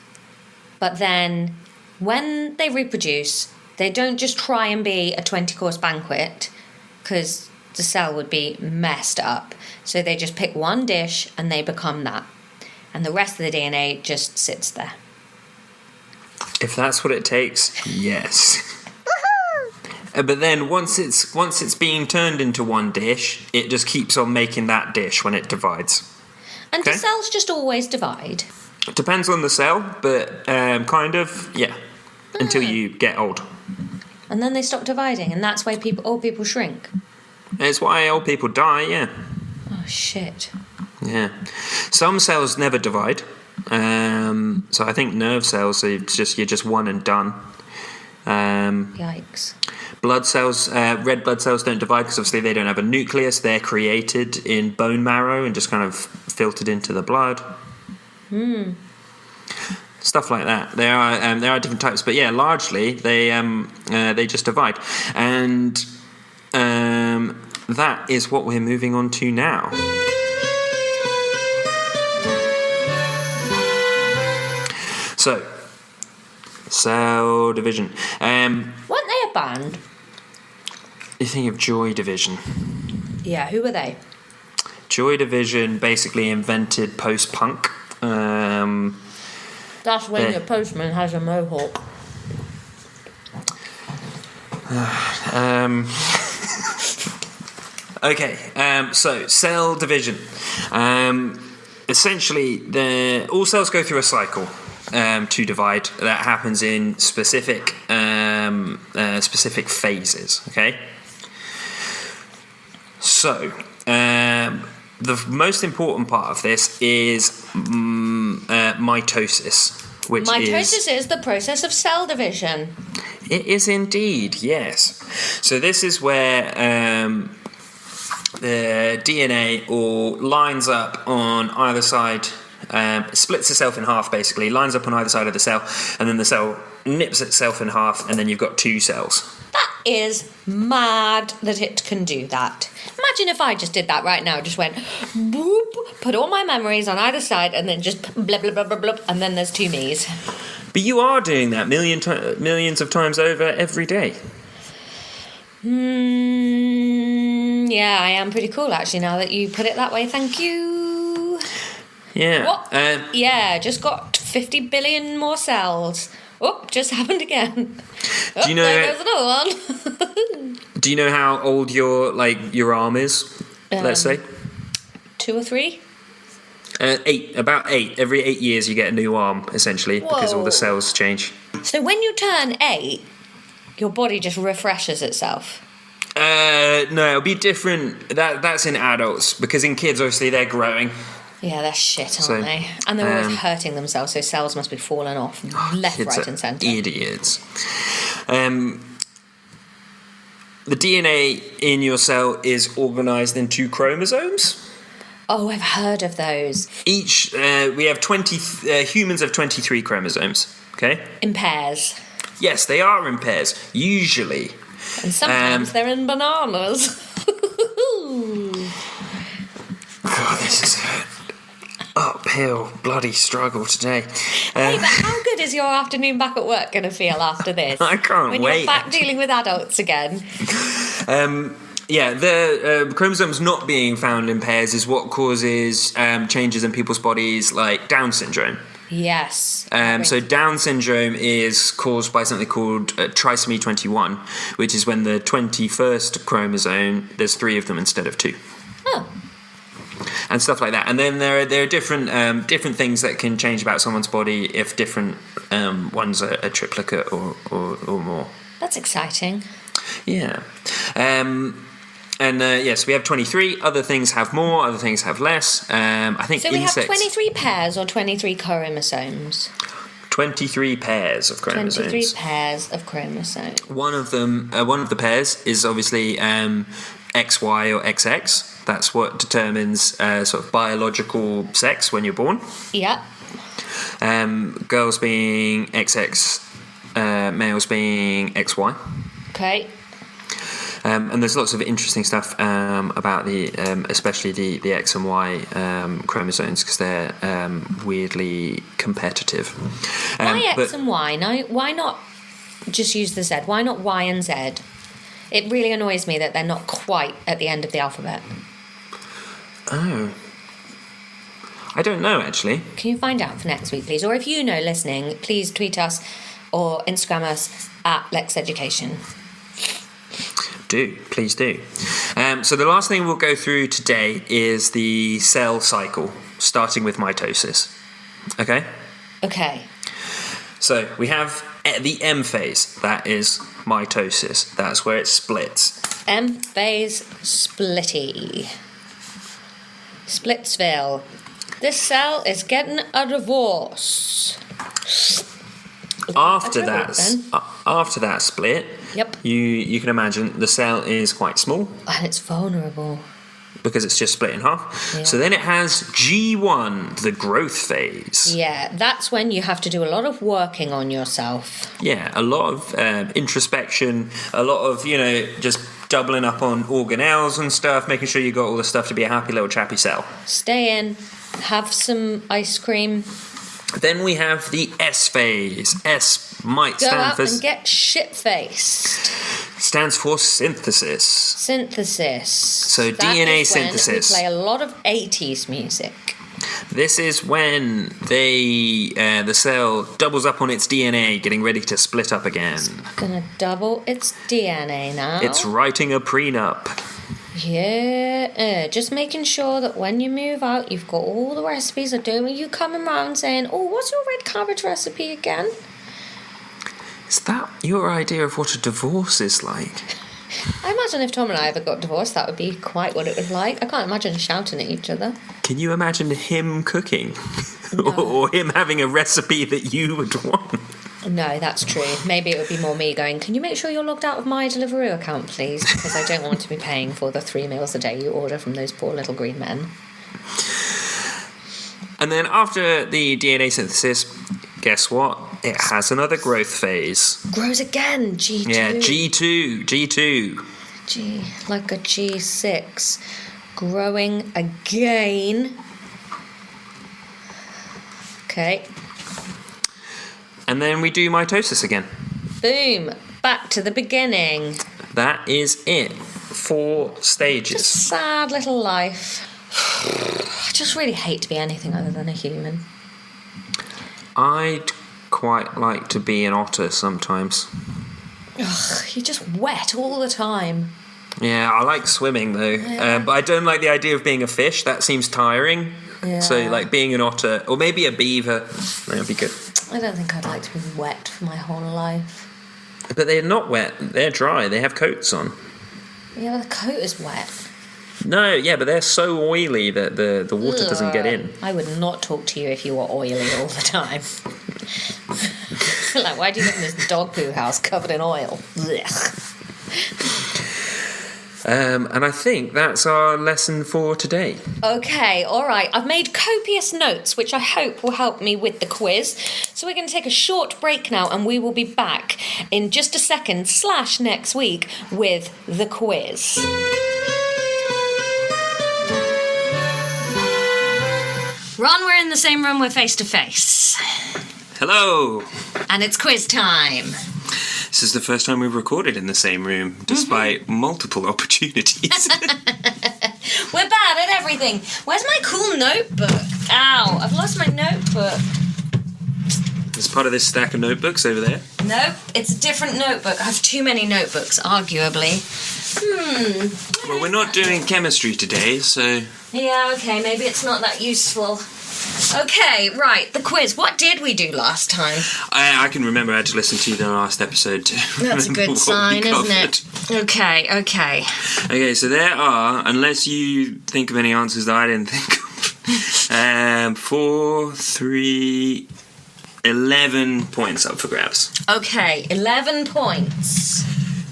But then when they reproduce, they don't just try and be a 20-course banquet because the cell would be messed up. So they just pick one dish and they become that. And the rest of the DNA just sits there. If that's what it takes, yes. But then once it's being turned into one dish, it just keeps on making that dish when it divides. And do cells just always divide? It depends on the cell, but kind of, yeah. Until you get old. And then they stop dividing, and that's why old people shrink. It's why old people die, yeah. Oh, shit. Yeah. Some cells never divide. So I think nerve cells, you're just one and done. Yikes. Blood cells, red blood cells don't divide because obviously they don't have a nucleus. They're created in bone marrow and just kind of filtered into the blood. Stuff like that. There are different types, but yeah, largely they just divide, and that is what we're moving on to now. So, cell division. Weren't they a band? You think of Joy Division. Yeah, who were they? Joy Division basically invented post-punk. That's when your postman has a mohawk. Okay, so cell division. Essentially, all cells go through a cycle to divide. That happens in specific phases. Okay. So, the most important part of this is mitosis, which Mitosis is the process of cell division. It is indeed, yes. So this is where the DNA all lines up on either side, splits itself in half basically, lines up on either side of the cell, and then the cell nips itself in half, and then you've got two cells. That is mad that it can do that. Imagine if I just did that right now, just went boop, put all my memories on either side, and then just blah, blah, blah, blah, blah, and then there's two me's. But you are doing that millions of times over every day. Yeah, I am pretty cool actually now that you put it that way, thank you. Yeah. What? Yeah, just got 50 billion more cells. Oh, just happened again. Oh, do you know? There goes another one. Do you know how old your arm is? Let's say 2 or 3. 8. About 8. Every 8 years you get a new arm, essentially, because all the cells change. So when you turn 8, your body just refreshes itself. No, it'll be different. That's in adults, because in kids, obviously, they're growing. Yeah, they're shit, aren't they? And they're always hurting themselves, so cells must be falling off left, right, and centre. Idiots. The DNA in your cell is organised into chromosomes. Oh, I've heard of those. Each, we have 20, humans have 23 chromosomes, okay? In pairs. Yes, they are in pairs, usually. And sometimes they're in bananas. God, this is an uphill bloody struggle today. Hey, but how good is your afternoon back at work going to feel after this? I can't wait. When you're back dealing with adults again. Yeah, the chromosomes not being found in pairs is what causes changes in people's bodies, like Down syndrome. Yes. So Down syndrome is caused by something called trisomy 21, which is when the 21st chromosome, there's 3 of them instead of 2. Oh. And stuff like that. And then there are different things that can change about someone's body if different ones are a triplicate or more. That's exciting. Yeah. Yes, we have 23. Other things have more. Other things have less. I think so we insects, have 23 pairs or 23 chromosomes? 23 pairs of chromosomes. 23 pairs of chromosomes. One of the pairs is obviously XY or XX. That's what determines sort of biological sex when you're born. Yeah. Girls being XX, males being XY. Okay. And there's lots of interesting stuff about especially the X and Y chromosomes, because they're weirdly competitive. Why X and Y? No, why not just use the Z? Why not Y and Z? It really annoys me that they're not quite at the end of the alphabet. Oh. I don't know, actually. Can you find out for next week, please? Or if you know, listening, please tweet us or Instagram us at Lexx Education. Please do. So the last thing we'll go through today is the cell cycle, starting with mitosis. Okay? Okay. So we have the M phase, that is mitosis. That's where it splits. M phase splitty. Splitsville. This cell is getting a divorce. After that split, yep, you can imagine the cell is quite small. And it's vulnerable. Because it's just split in half. Yeah. So then it has G1, the growth phase. Yeah, that's when you have to do a lot of working on yourself. Yeah, a lot of introspection, a lot of, just doubling up on organelles and stuff, making sure you got all the stuff to be a happy little chappy cell. Stay in, have some ice cream. Then we have the S phase. S might stand for... Go out and get shit-faced. Stands for synthesis. Synthesis. So that DNA is synthesis. When we play a lot of 80s music. This is when the cell doubles up on its DNA, getting ready to split up again. It's gonna double its DNA now. It's writing a prenup. Yeah, just making sure that when you move out, you've got all the recipes. Are doing you coming around saying, "Oh, what's your red cabbage recipe again?" Is that your idea of what a divorce is like? I imagine if Tom and I ever got divorced, that would be quite what it was like. I can't imagine shouting at each other. Can you imagine him cooking? No. Or him having a recipe that you would want? No, that's true. Maybe it would be more me going, can you make sure you're logged out of my Deliveroo account, please? Because I don't want to be paying for the 3 meals a day you order from those poor little green men. And then after the DNA synthesis, guess what? It has another growth phase. Grows again, G2. Yeah, G2. G, like a G6. Growing again. Okay. And then we do mitosis again. Boom. Back to the beginning. That is it. 4 stages. Just sad little life. I just really hate to be anything other than a human. I'd quite like to be an otter sometimes. Ugh, you're just wet all the time. Yeah, I like swimming though. Yeah. But I don't like the idea of being a fish. That seems tiring. Yeah. So like being an otter, or maybe a beaver, that would be good. I don't think I'd like to be wet for my whole life. But they're not wet. They're dry. They have coats on. Yeah, but the coat is wet. No, yeah, but they're so oily that the water doesn't get in. I would not talk to you if you were oily all the time. Like, why do you live in this dog poo house covered in oil? And I think that's our lesson for today. Okay, all right. I've made copious notes, which I hope will help me with the quiz. So we're going to take a short break now, and we will be back in just a second / next week with the quiz. Ron, we're in the same room, we're face to face. Hello! And it's quiz time. This is the first time we've recorded in the same room, despite multiple opportunities. We're bad at everything. Where's my cool notebook? Ow, I've lost my notebook. It's part of this stack of notebooks over there. Nope, it's a different notebook. I have too many notebooks, arguably. Well, we're not doing chemistry today, so... Yeah, okay, maybe it's not that useful. Okay, right, the quiz. What did we do last time? I can remember. I had to listen to the last episode to That's a good sign, isn't it? Okay. Okay, so there are, unless you think of any answers that I didn't think of, 4, 3, 11 points up for grabs. Okay, 11 points.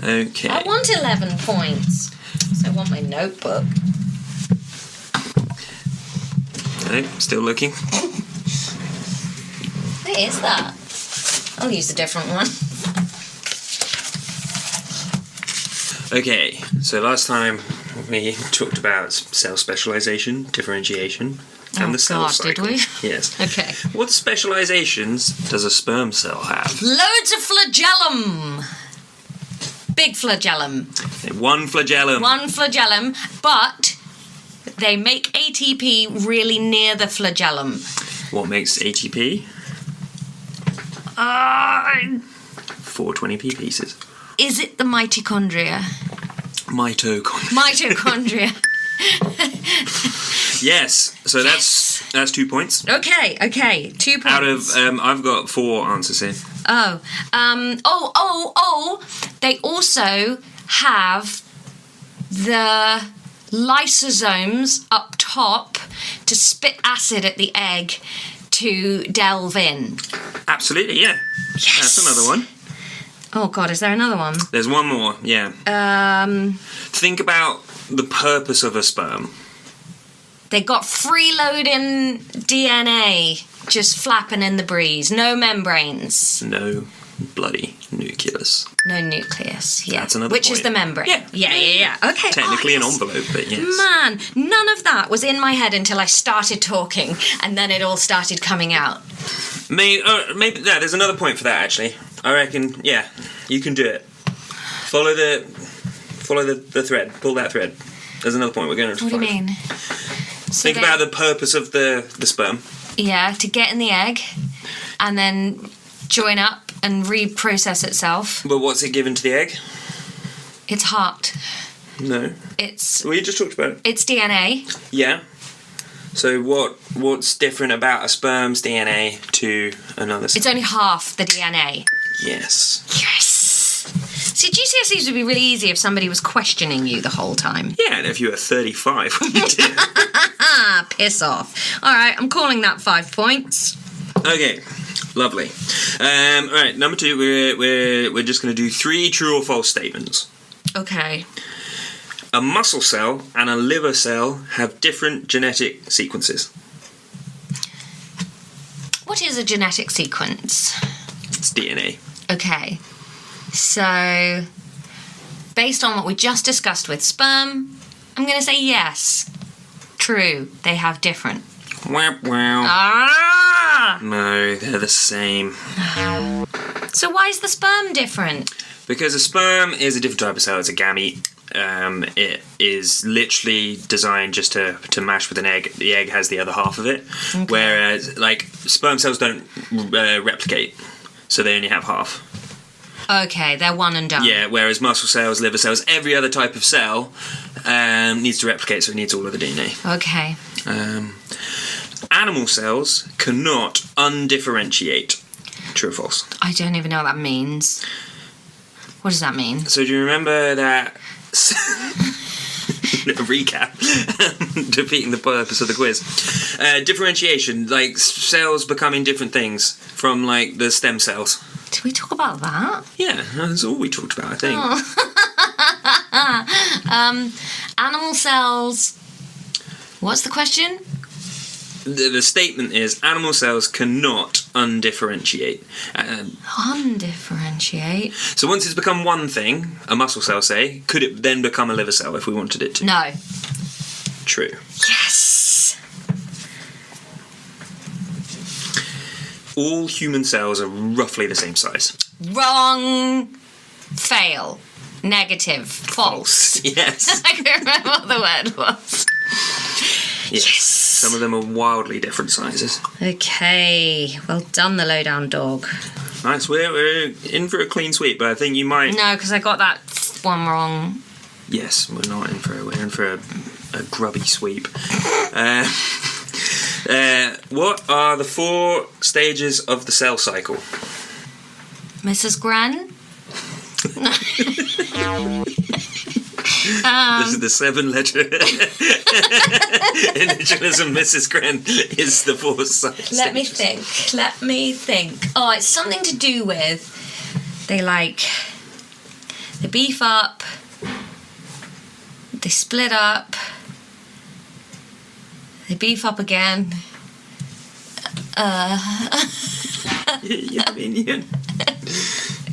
Okay. I want 11 points. So I want my notebook. Okay, still looking. What is that? I'll use a different one. Okay, so last time we talked about cell specialization, differentiation, and the cell cycle. Did we? Yes. Okay. What specializations does a sperm cell have? Loads of flagellum. Big flagellum. One flagellum. One flagellum, but they make ATP really near the flagellum. What makes ATP? 420p pieces. Is it the mitochondria? Mitochondria. Yes. So that's 2 points. Okay. 2 points. Out of I've got 4 answers here. They also have the lysosomes up top to spit acid at the egg to delve in. Absolutely, yeah. Yes. That's another one. Oh God, is there another one? There's one more, yeah. Think about the purpose of a sperm. They got freeloading DNA just flapping in the breeze. No membranes. No bloody nucleus. No nucleus, yeah. That's another Which point. is the membrane. Yeah. Okay. Technically yes. an envelope, but yes. Man, none of that was in my head until I started talking, and then it all started coming out. Maybe there's another point for that, actually. I reckon, yeah, you can do it. Follow the thread. Pull that thread. There's another point. We're going to What do you mean? Think about the purpose of the sperm. Yeah, to get in the egg, and then join up and reprocess itself. But what's it given to the egg? It's heart. No. It's... Well, you just talked about it. It's DNA. Yeah. So what's different about a sperm's DNA to another sperm? It's only half the DNA. Yes. Yes! See, GCSEs would be really easy if somebody was questioning you the whole time. Yeah, and if you were 35 when you did it. Piss off. All right, I'm calling that 5 points. Okay. Lovely. All right, number 2, we're just going to do 3 true or false statements. Okay. A muscle cell and a liver cell have different genetic sequences. What is a genetic sequence? It's DNA. Okay. So, based on what we just discussed with sperm, I'm going to say yes. True. They have different. Wow, wow. Ah! No, they're the same. So why is the sperm different? Because a sperm is a different type of cell. It's a gamete. It is literally designed just to mash with an egg. The egg has the other half of it. Okay. Whereas, like, sperm cells don't replicate, so they only have half. Okay, they're one and done. Yeah, whereas muscle cells, liver cells, every other type of cell needs to replicate, so it needs all of the DNA. Okay. Animal cells cannot undifferentiate. True or false? I don't even know what that means. What does that mean? So do you remember that... recap. Defeating the purpose of the quiz. Differentiation, like cells becoming different things from, like, the stem cells. Did we talk about that? Yeah, that's all we talked about, I think. Oh. Animal cells... What's the question? The statement is animal cells cannot undifferentiate. Undifferentiate? So once it's become one thing, a muscle cell, say, could it then become a liver cell if we wanted it to? No. True. Yes! All human cells are roughly the same size. Wrong. Fail. Negative. False. Yes. I can't remember what the word was. Yes. Some of them are wildly different sizes. Okay. Well done, the lowdown dog. Nice. We're in for a clean sweep, but I think you might... No, because I got that one wrong. Yes, we're not in for... We're in for a grubby sweep. What are the 4 stages of the cell cycle? Mrs. Gran? This is the 7-letter initialism. Mrs. Gran is the 4 stages. Let me think. Oh, it's something to do with... They beef up. They split up. They beef up again. Yeah, I mean,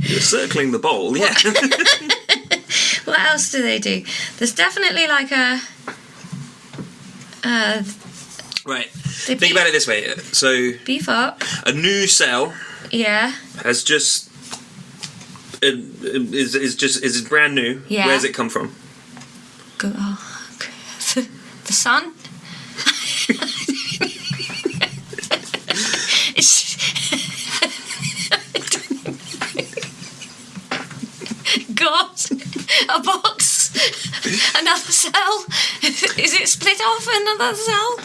you're circling the bowl, yeah. What else do they do? There's definitely like a... Right. Think about it this way. So... Beef up. A new cell... Yeah. Has just... is brand new. Yeah. Where does it come from? The sun? God, a box, another cell. Is it split off another cell?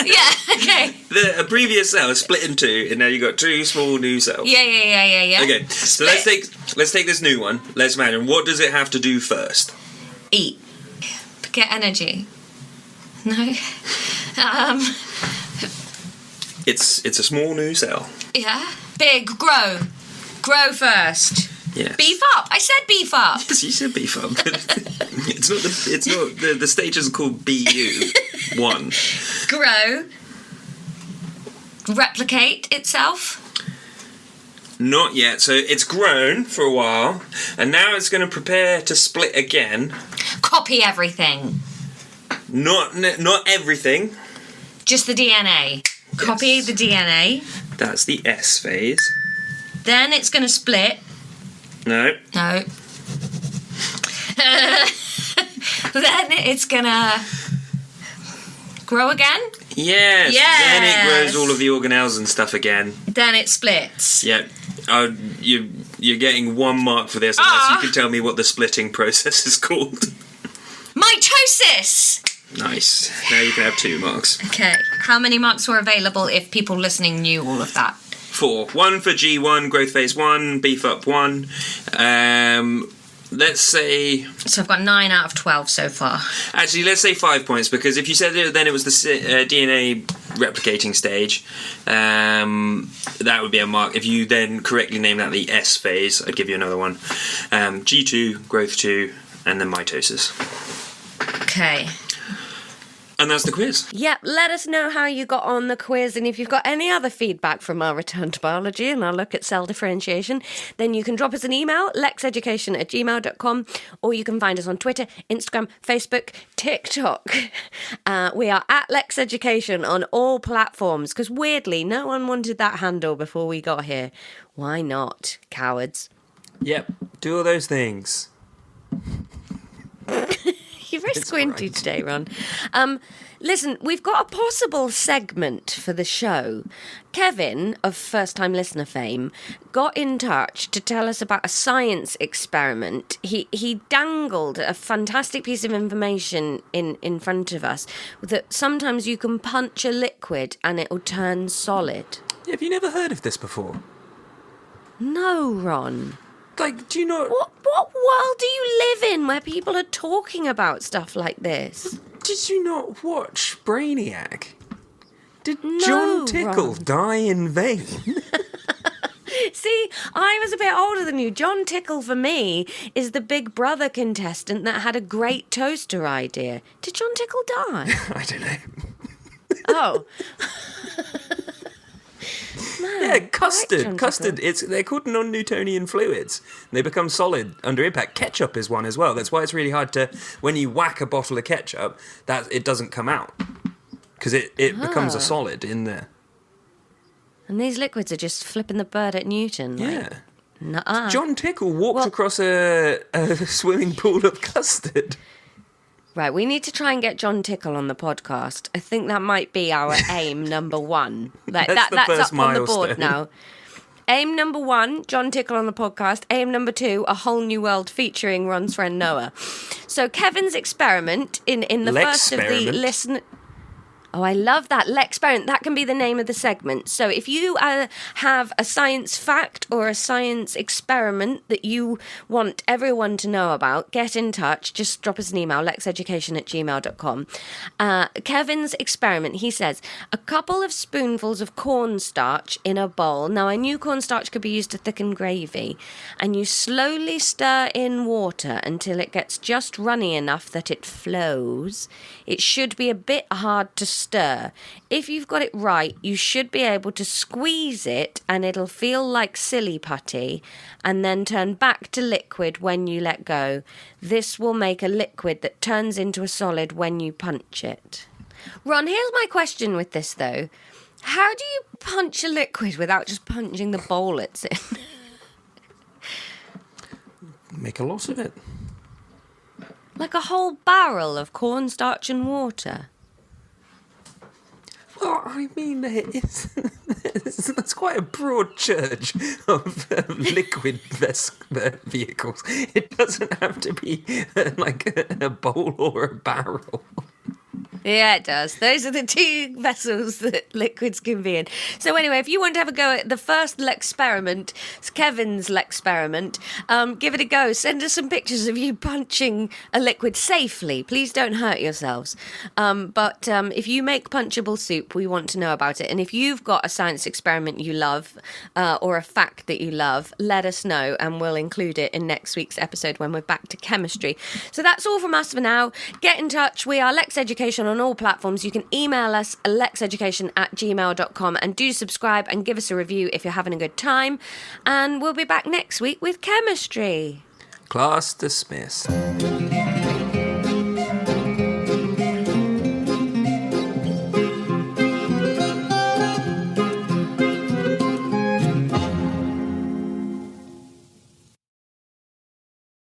Yeah. Okay. A previous cell is split in 2, and now you've got 2 small new cells. Yeah. Okay, so let's take this new one. Let's imagine, what does it have to do first? Eat. Get energy. No. It's a small new cell. Yeah. Big. Grow first. Yes. Beef up. I said beef up. Yes, you said beef up. It's not the stage isn't called BU. 1. Grow. Replicate itself. Not yet. So it's grown for a while, and now it's going to prepare to split again. Copy everything. Not everything. Just the DNA. Yes. Copy the DNA. That's the S phase. Then it's going to split. No. Then it's going to grow again. Yes. Then it grows all of the organelles and stuff again. Then it splits. Yeah. You're getting 1 mark for this unless you can tell me what the splitting process is called. Mitosis! Nice. Now you can have 2 marks. Okay. How many marks were available if people listening knew all of that? 4. 1 for G1, growth phase 1, beef up 1. let's say... So I've got 9 out of 12 so far. Actually, let's say 5 points, because if you said it, then it was the DNA replicating stage, that would be a mark. If you then correctly name that the S phase, I'd give you another one. G2, growth 2, and then mitosis. Okay. And that's the quiz. Yep, let us know how you got on the quiz, and if you've got any other feedback from our return to biology and our look at cell differentiation, then you can drop us an email, lexeducation@gmail.com, or you can find us on Twitter, Instagram, Facebook, TikTok. We are at Lexx Education on all platforms, because weirdly, no one wanted that handle before we got here. Why not, cowards? Yep, do all those things. You're very squinty today, Ron. Listen, we've got a possible segment for the show. Kevin, of First Time Listener fame, got in touch to tell us about a science experiment. He dangled a fantastic piece of information in front of us, that sometimes you can punch a liquid and it'll turn solid. Yeah, have you never heard of this before? No, Ron. Like, do you not... What world do you live in where people are talking about stuff like this? Did you not watch Brainiac? Did No, John Tickle Ron. die in vain? See, I was a bit older than you. John Tickle, for me, is the Big Brother contestant that had a great toaster idea. Did John Tickle die? I don't know. Oh. Man, Yeah, custard. John Custard. Tickle. They're called non-Newtonian fluids. They become solid under impact. Ketchup is one as well. That's why it's really hard to, when you whack a bottle of ketchup, that it doesn't come out. Because it becomes a solid in there. And these liquids are just flipping the bird at Newton. Like, Yeah. nuh-uh. John Tickle walked across a swimming pool of custard. Right, we need to try and get John Tickle on the podcast. I think that might be our aim number one. Like, That's the that's first up on the board milestone. now. Aim number 1, John Tickle on the podcast. Aim number 2, a whole new world featuring Ron's friend Noah. So Kevin's experiment in the first of the Lexperiment. listen. Oh, I love that. Lexperiment. That can be the name of the segment. So if you have a science fact or a science experiment that you want everyone to know about, get in touch. Just drop us an email, lexeducation@gmail.com. Kevin's experiment, he says, a couple of spoonfuls of cornstarch in a bowl. Now, I knew cornstarch could be used to thicken gravy. And you slowly stir in water until it gets just runny enough that it flows. It should be a bit hard to stir. If you've got it right, you should be able to squeeze it and it'll feel like silly putty and then turn back to liquid when you let go. This will make a liquid that turns into a solid when you punch it. Ron, here's my question with this though. How do you punch a liquid without just punching the bowl it's in? Make a lot of it. Like a whole barrel of cornstarch and water. Well, I mean, that's quite a broad church of liquid vehicles. It doesn't have to be like a bowl or a barrel. Yeah, it does. Those are the two vessels that liquids can be in. So anyway, if you want to have a go at the first Lexperiment, it's Kevin's Lexperiment, give it a go. Send us some pictures of you punching a liquid safely. Please don't hurt yourselves. But if you make punchable soup, we want to know about it. And if you've got a science experiment you love or a fact that you love, let us know and we'll include it in next week's episode when we're back to chemistry. So that's all from us for now. Get in touch. We are Lexx Education on all platforms. You can email us lexeducation@gmail.com and do subscribe and give us a review if you're having a good time. And we'll be back next week with chemistry. Class dismissed.